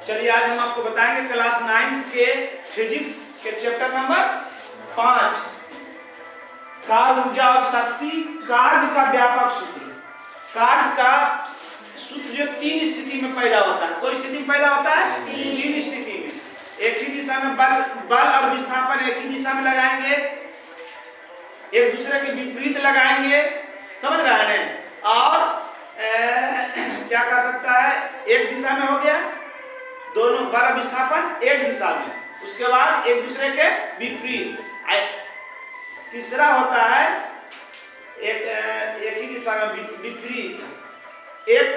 चलिए आज हम आपको बताएंगे क्लास 9 के फिजिक्स के चैप्टर नंबर 5 कार्य, ऊर्जा और शक्ति, कार्य का व्यापक सूत्र। कार्य का सूत्र जो 3 स्थिति में पैदा होता है। कोई स्थिति में पैदा होता है? 3 स्थिति में। एक ही दिशा में बल और विस्थापन एक ही दिशा में लगाएंगे, एक दूसरे के विपरीत लगाएंगे, समझ रहे हैं? और क्या कह सकता है, एक दिशा में हो गया, दोनों बल विस्थापन एक दिशा में, उसके बाद एक दूसरे के विपरीत। तीसरा होता है एक ही दिशा में विपरीत, एक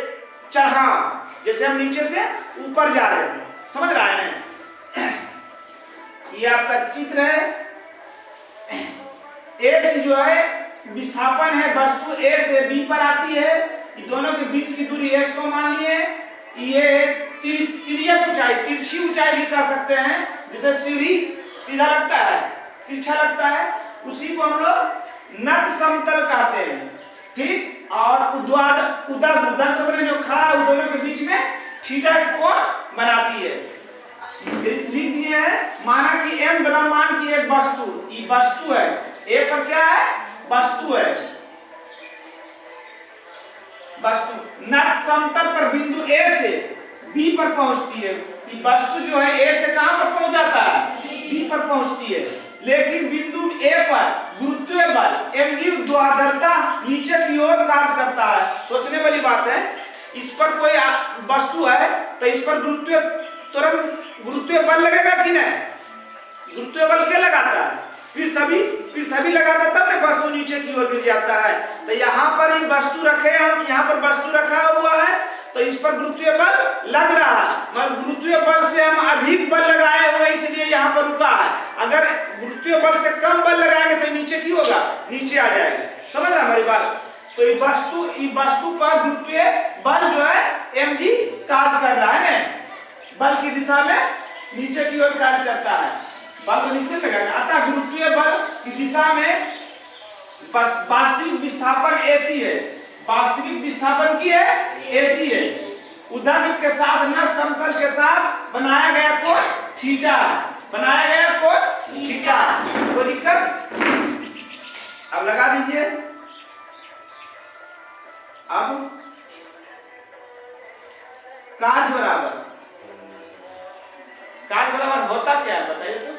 चढ़ाव, जैसे हम नीचे से ऊपर जा रहे हैं, समझ रहे हैं? ये आपका चित्र है। ए से जो है विस्थापन है, वस्तु ए से बी पर आती है, ये दोनों के बीच की दूरी एस को मान लिए। ये तिर्यक ऊंचाई, तिरछी ऊंचाई भी कर सकते हैं, जैसे सीढ़ी सीधा लगता है, तिरछा लगता है, उसी को हम लोग नत समतल कहते हैं, ठीक। और उदर जो खड़ा है, दोनों के बीच में थीटा का कोण बनाती है। लिख दिए हैं, माना कि m द्रव्यमान की एक वस्तु, ये वस्तु है, ए पर क्या है? वस्तु है, वस्तु नत समतल पर बिंदु ए से बी पर पहुंचती है। ये वस्तु जो है ए से कहां पर पहुंच जाता है? बी पर पहुंचती है, लेकिन बिंदु ए पर गुरुत्वीय बल mg ऊर्ध्वाधरता नीचे की ओर कार्य करता है। सोचने वाली बात है, इस पर कोई वस्तु है तो इस पर गुरुत्वीय बल लगेगा कि नहीं? गुरुत्वीय बल क्या लगाता है? पृथ्वी लगाता, तब ना वस्तु नीचे की ओर गिर जाता है। तो यहाँ पर ही वस्तु रखे, हम यहाँ पर वस्तु रखा हुआ है तो इस पर गुरुत्वीय बल लग रहा है, मगर गुरुत्वीय बल से हम अधिक बल लगाए हुए, इसलिए यहाँ पर रुका है। अगर गुरुत्वीय बल से कम बल लगाएंगे तो नीचे की होगा, नीचे आ जाएगा। समझ रहे हमारी बात? तो ये वस्तु पर गुरुत्वीय बल जो है mg कार्य कर रहा है ना, बल की दिशा में नीचे की ओर कार्य करता है, बल को नीचे लगाएगा। अतः गुरुत्वीय बल की दिशा में वास्तविक विस्थापन AC है, वास्तविक विस्थापन की है AC है। उदर के साथ न समतल के साथ बनाया गया कोण थीटा, बनाया गया कोण थीटा। कोई दिक्कत? अब लगा दीजिए। अब कार्य बराबर होता क्या है बताइए तो?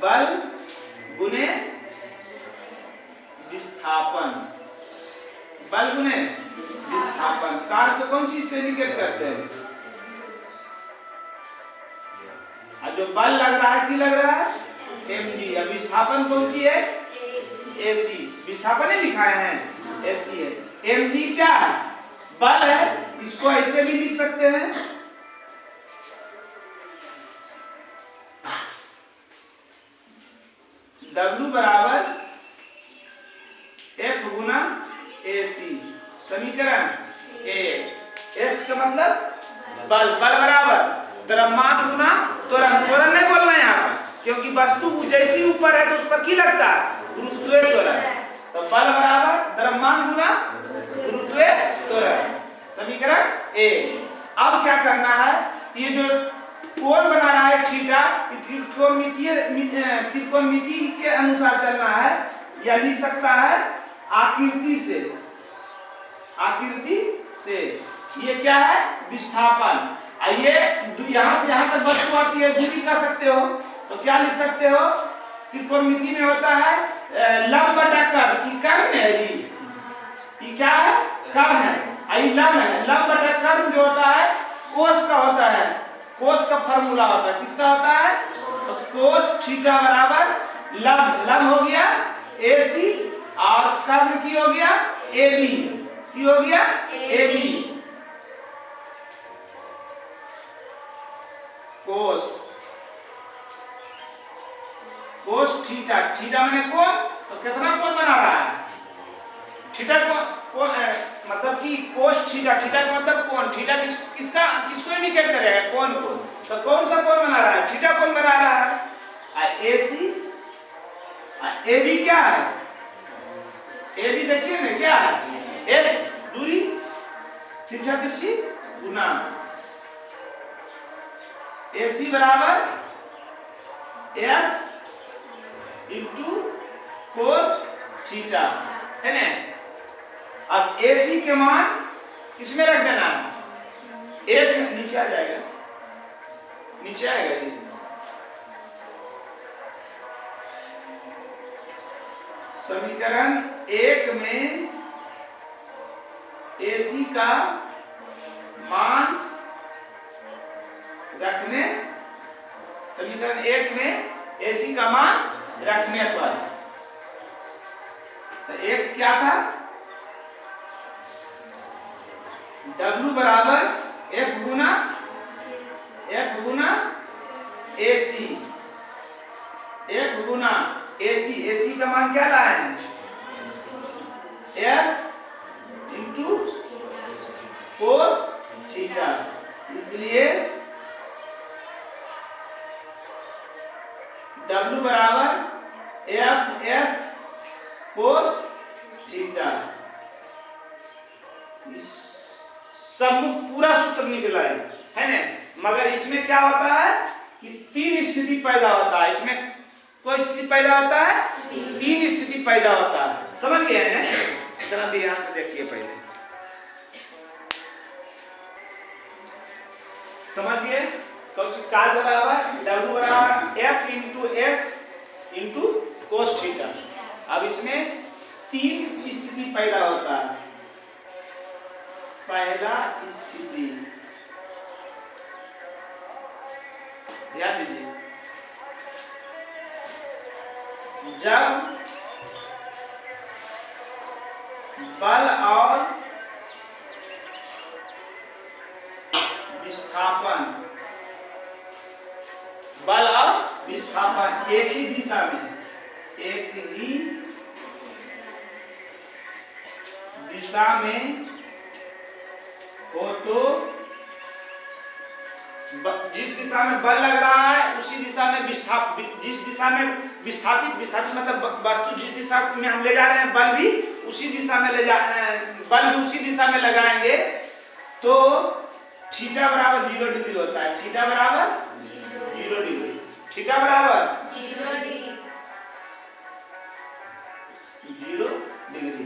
बल गुने विस्थापन, बल गुने विस्थापन। कार्य को कौन चीज से इंडिकेट करते हैं? और जो बल लग रहा है, की लग रहा है? mg। अब विस्थापन कौन सी है? AC। विस्थापन ही लिखाए हैं, AC है। mg क्या है? बल है। इसको ऐसे भी लिख सकते हैं, W बराबर F गुना AC। समीकरण F का मतलब बल, बल बराबर द्रव्यमान गुना त्वरण। त्वरण नहीं बोलना है यहाँ पर, क्योंकि वस्तु जैसी ऊपर है तो उस पर की लगता है? गुरुत्वीय त्वरण। तो बल बराबर द्रव्यमान गुना गुरुत्वीय त्वरण, समीकरण A। अब क्या करना है, ये जो कोण बना रहा है थीटा, त्रिकोणमिति के अनुसार चलना है, या लिख सकता है आकृति से। आकृति से ये क्या है? विस्थापन। ये यहाँ से यहाँ तक वस्तु आती है, दूरी कर सकते हो तो क्या लिख सकते हो? त्रिकोणमिति में होता है लंब बटा कर्ण। ये कर्ण है जी, ये क्या है? कर्ण है। लंब है, लंब बटा कर्ण जो होता है कोस का होता है, कोस का फार्मूला होता है। किसका होता है? तो कोस थीटा बराबर लंब, लंब हो गया AC और कर्ण की हो गया AB, की हो गया AB। कोस थीटा, थीटा मैंने कोण, तो कितना कोण बना रहा है? थीटा कोण मतलब कि कोस थीटा, थीटा का मतलब कोण। थीटा किसको इंडिकेट करेगा? कोण को। तो कौन सा कोण बना रहा है? थीटा कोण बना रहा है। AC AB क्या है? AB देखिए ना क्या है? S दूरी, तिरछा तिरछी गुना AC बराबर S इंटू कोस थीटा, है ना। अब AC के मान किसमें रख देना है? एक में नीचे आ जाएगा, नीचे आएगा ये। समीकरण 1 में AC का मान रखने, समीकरण 1 में AC का मान रखने पर, तो एक क्या था? W बराबर F गुना AC, F गुना AC का मान क्या लाए हैं? S इंटू कोस थीटा, इसलिए W बराबर FS कोस थीटा। सब पूरा सूत्र निकला है ना। मगर इसमें क्या होता है कि 3 स्थिति पैदा होता है। इसमें कोई स्थिति पैदा होता है? 3 स्थिति पैदा होता है। समझ गए हैं ना? इतना ध्यान से देखिए पहले, समझ गए? काज बराबर W बराबर F into S into cos theta. अब इसमें 3 स्थिति पैदा होता है। पहला स्थिति, ध्यान दीजिए, जब बल और विस्थापन, बल और विस्थापन एक ही दिशा में, एक ही दिशा में हो, तो जिस दिशा में बल लग रहा है उसी दिशा में जिस दिशा में विस्थापित मतलब वस्तु जिस दिशा में हम ले जा रहे हैं, बल भी उसी दिशा में बल भी उसी दिशा में लगाएंगे, तो थीटा बराबर 0 डिग्री होता है। थीटा बराबर 0 डिग्री, थीटा बराबर 0 डिग्री।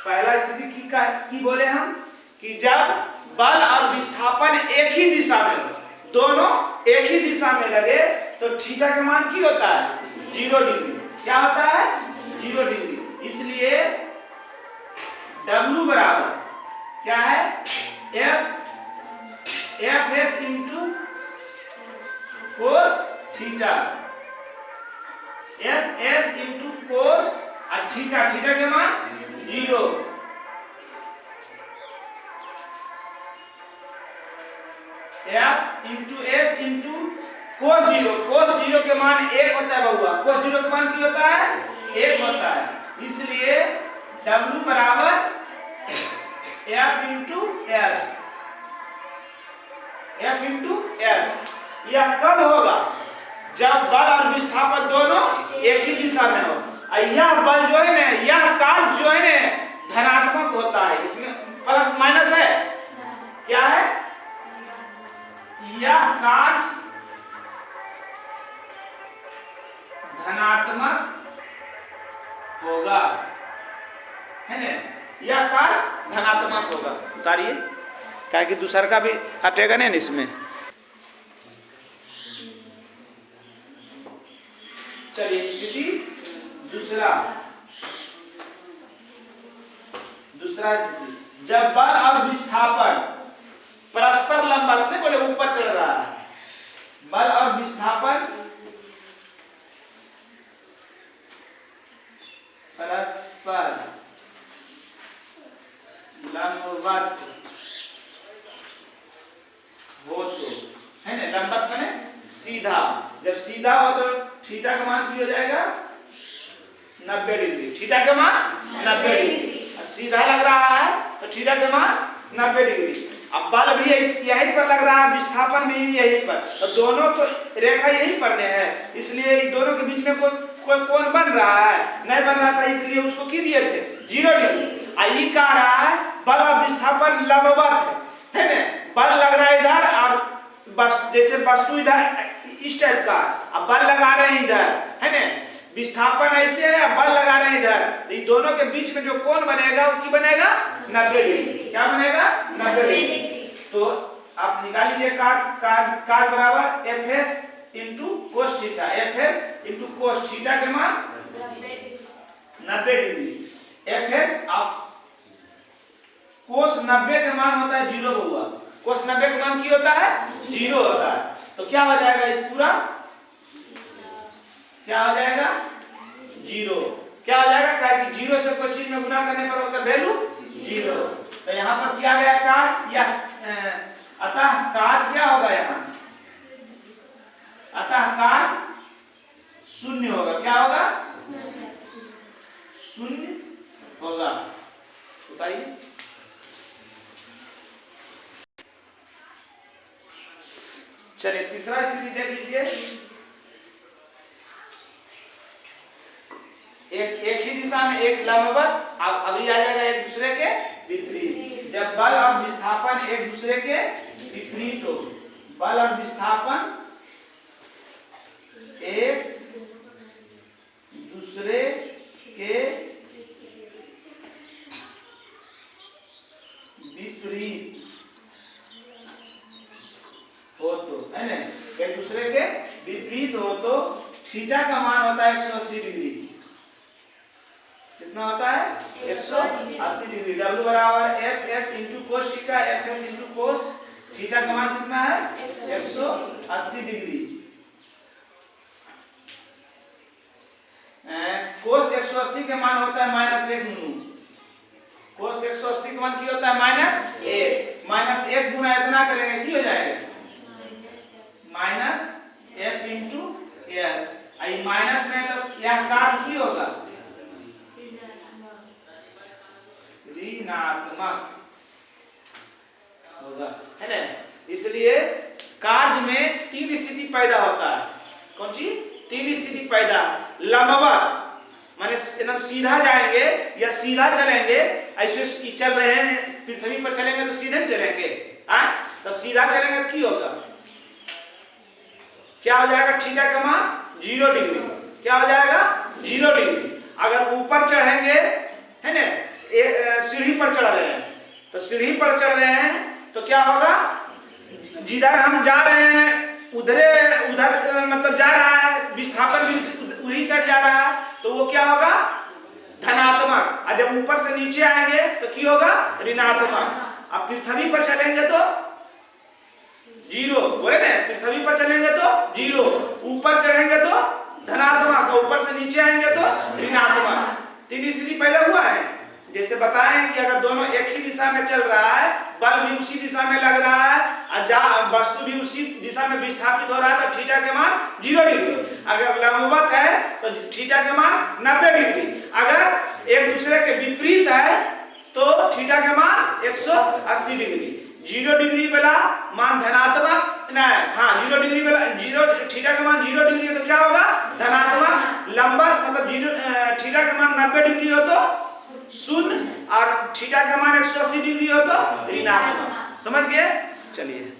पहला स्थिति की बोले हम कि जब बल और विस्थापन एक ही दिशा में हो, दोनों एक ही दिशा में लगे, तो थीटा का मान क्या होता है? 0 डिग्री। क्या होता है? 0 डिग्री। इसलिए W बराबर क्या है? FS into cos theta, FS into cos और थीटा के मान 0। F into S into cos 0 के मान 1 होता है बउआ। कोस 0 के मान क्या होता है? 1 होता है। इसलिए W बराबर F इंटू S। यह कब होगा? जब बल और विस्थापन दोनों एक ही दिशा में हो। यह बल जो है ना, यह कार्य जो है ना, धनात्मक होता है। इसमें प्लस माइनस है, क्या है? यह कार्य धनात्मक होगा, है ना? यह कार्य धनात्मक होगा। उतारिए, क्या कि दूसरा का भी हटेगा नहीं इसमें। चलिए स्थिति दूसरा स्थिति, जब बल और विस्थापन परस्पर लंबवत से बोले ऊपर चल रहा है, बल और विस्थापन परस्पर लंबवत हो, तो है ना, लंबवत माने सीधा। जब सीधा हो तो थीटा का मान क्या हो जाएगा? 90 डिग्री। थीटा का मान 90 डिग्री। सीधा लग रहा है तो थीटा का मान 90 डिग्री। अब बल भी यहीं पर लग रहा है, विस्थापन भी यहीं पर, तो दोनों तो रेखा यहीं पर है, इसलिए दोनों के बीच में कोई कोण बन रहा है? नहीं बन रहा था, इसलिए उसको की दिए थे 0 डिग्री। आई कह रहा है बल और विस्थापन लंबवत है ना, बल लग रहा है इधर और बस जैसे वस्तु इधर इस टाइप का, अब बल लगा रहे हैं इधर है ना, विस्थापन ऐसे है, बल लगा रहे हैं इधर, तो इन दोनों के बीच में जो कोण बनेगा वो की बनेगा 90 डिग्री। क्या बनेगा 90 डिग्री। तो आप निकाल लीजिए काट बराबर F S into cos theta, F S into cos theta के मान 90 डिग्री। एफ एस आप कोस 90 के मान होता है 0 हुआ, कोस 90 के मान की होता है 0 होता है, तो क्या हो जाएगा ये पूरा, क्या हो जाएगा 0, क्या हो जाएगा, क्या कि 0 से कोई चीज में गुना करने पर उसका वैल्यू 0, तो यहाँ पर क्या गया काट या अतः काट क्या होगा यहाँ, अतः काट 0 होगा, क्या होगा 0 होगा। बताइए चलिए तीसरा स्थिति देख लीजिए, एक ही दिशा में एक लंबवत, अभी आ जाएगा एक दूसरे के विपरीत। जब बल और विस्थापन एक दूसरे के विपरीत हो, बल और विस्थापन एक दूसरे के विपरीत हो तो है ना, एक दूसरे के विपरीत हो तो थीटा का मान होता है 180 डिग्री। कितना होता है 180 डिग्री। W बराबर F S into cos theta, F S into cos theta का मान कितना है 180 डिग्री। कोस 180 के मान होता है -1 कोस 180 का मान क्या होता है -1 गुना इतना करेंगे की हो जाएगा -f इंटू एस, आई माइनस में तो यह काट की होगा ऋणात्मक होगा है ना। इसलिए कार्य में 3 स्थिति पैदा होता है। कौन सी 3 स्थिति पैदा, लंबवत माने एकदम सीधा जाएंगे या सीधा चलेंगे, ऐसे चल रहे हैं पृथ्वी पर चलेंगे तो सीधे चलेंगे, तो सीधा चलेंगे तो की होगा, क्या हो जाएगा थीटा का मान 0 डिग्री, क्या हो जाएगा 0 डिग्री। अगर ऊपर चढ़ेंगे है ना, सीढ़ी पर चढ़ रहे हैं, तो सीढ़ी पर चढ़ रहे हैं तो क्या होगा, जिधर हम जा रहे हैं उधर मतलब जा रहा है, विस्थापन भी वही साइड जा रहा है, तो वो क्या होगा धनात्मक, और जब ऊपर से नीचे आएंगे तो क्या होगा ऋणात्मक। अब पृथ्वी पर चलेंगे तो 0, बोले ना पृथ्वी पर चलेंगे तो 0, ऊपर चढ़ेंगे तो धनात्मक, और ऊपर से नीचे आएंगे तो ऋणात्मक। 3 स्थिति पहले हुआ है, जैसे बताएं कि अगर दोनों एक ही दिशा में चल रहा है, बल भी उसी दिशा में लग रहा है और वस्तु भी उसी दिशा में विस्थापित हो रहा है, तो थीटा के मान 0 डिग्री। अगर लंबवत है तो थीटा के मान 90 डिग्री। अगर एक दूसरे के विपरीत है तो थीटा के मान 180 डिग्री। 0 डिग्री वाला मान धनात्मक नहीं, हाँ 0 डिग्री वाला 0 थीटा का मान 0 डिग्री है तो क्या होगा धनात्मक। लंबवत मतलब 0 थीटा का मान 90 डिग्री हो तो 0 और थीटा का मान 180 डिग्री हो तो ऋणात्मक। समझ गए? चलिए